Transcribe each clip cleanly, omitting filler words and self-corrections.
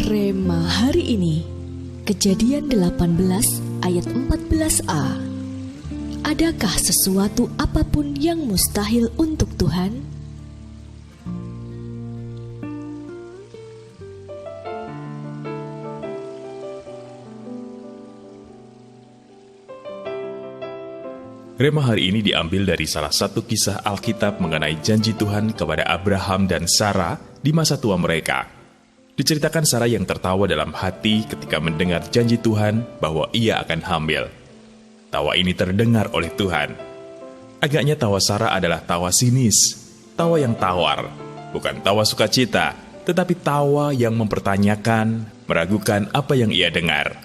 Rema hari ini, Kejadian 18 ayat 14a. Adakah sesuatu apapun yang mustahil untuk Tuhan? Rema hari ini diambil dari salah satu kisah Alkitab mengenai janji Tuhan kepada Abraham dan Sarah di masa tua mereka. Diceritakan Sarah yang tertawa dalam hati ketika mendengar janji Tuhan bahwa ia akan hamil. Tawa ini terdengar oleh Tuhan. Agaknya tawa Sarah adalah tawa sinis, tawa yang tawar, bukan tawa sukacita, tetapi tawa yang mempertanyakan, meragukan apa yang ia dengar.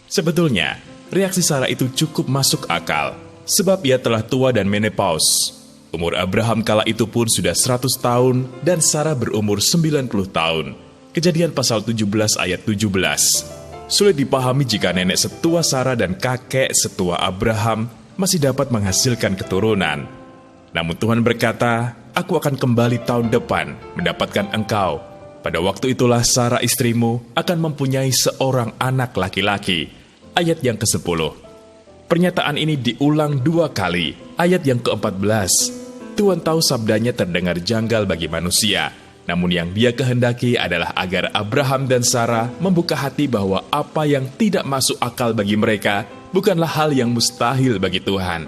Sebetulnya, reaksi Sarah itu cukup masuk akal, sebab ia telah tua dan menopause. Umur Abraham kala itu pun sudah 100 tahun dan Sarah berumur 90 tahun. Kejadian pasal 17 ayat 17. Sulit dipahami jika nenek setua Sarah dan kakek setua Abraham masih dapat menghasilkan keturunan. Namun Tuhan berkata, "Aku akan kembali tahun depan mendapatkan engkau. Pada waktu itulah Sarah istrimu akan mempunyai seorang anak laki-laki." Ayat yang ke-10. Pernyataan ini diulang 2 kali. Ayat yang ke-14. Tuhan tahu sabdanya terdengar janggal bagi manusia. Namun yang dia kehendaki adalah agar Abraham dan Sarah membuka hati bahwa apa yang tidak masuk akal bagi mereka bukanlah hal yang mustahil bagi Tuhan.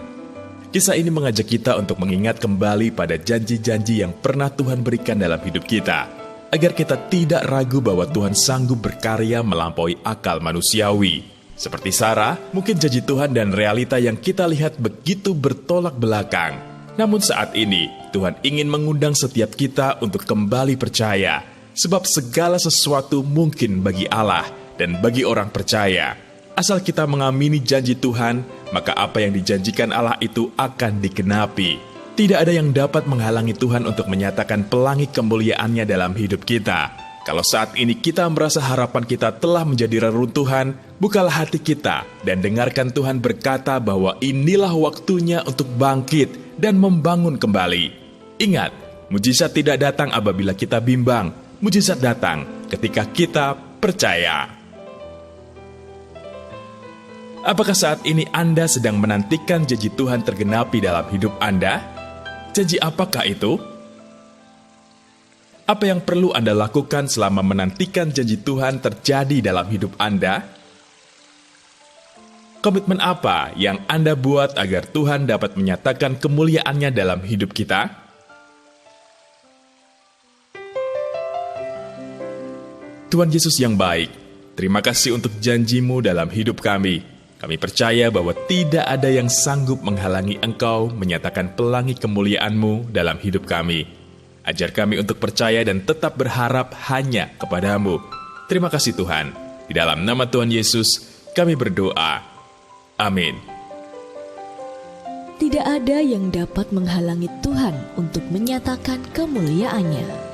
Kisah ini mengajak kita untuk mengingat kembali pada janji-janji yang pernah Tuhan berikan dalam hidup kita, agar kita tidak ragu bahwa Tuhan sanggup berkarya melampaui akal manusiawi. Seperti Sarah, mungkin janji Tuhan dan realita yang kita lihat begitu bertolak belakang. Namun saat ini, Tuhan ingin mengundang setiap kita untuk kembali percaya, sebab segala sesuatu mungkin bagi Allah dan bagi orang percaya. Asal kita mengamini janji Tuhan, maka apa yang dijanjikan Allah itu akan digenapi. Tidak ada yang dapat menghalangi Tuhan untuk menyatakan pelangi kemuliaannya dalam hidup kita. Kalau saat ini kita merasa harapan kita telah menjadi reruntuhan, bukalah hati kita dan dengarkan Tuhan berkata bahwa inilah waktunya untuk bangkit dan membangun kembali. Ingat, mujizat tidak datang apabila kita bimbang. Mujizat datang ketika kita percaya. Apakah saat ini Anda sedang menantikan janji Tuhan tergenapi dalam hidup Anda? Janji apakah itu? Apa yang perlu Anda lakukan selama menantikan janji Tuhan terjadi dalam hidup Anda? Komitmen apa yang Anda buat agar Tuhan dapat menyatakan kemuliaannya dalam hidup kita? Tuhan Yesus yang baik, terima kasih untuk janji-Mu dalam hidup kami. Kami percaya bahwa tidak ada yang sanggup menghalangi Engkau menyatakan pelangi kemuliaan-Mu dalam hidup kami. Ajar kami untuk percaya dan tetap berharap hanya kepadamu. Terima kasih Tuhan. Di dalam nama Tuhan Yesus, kami berdoa. Amin. Tidak ada yang dapat menghalangi Tuhan untuk menyatakan kemuliaan-Nya.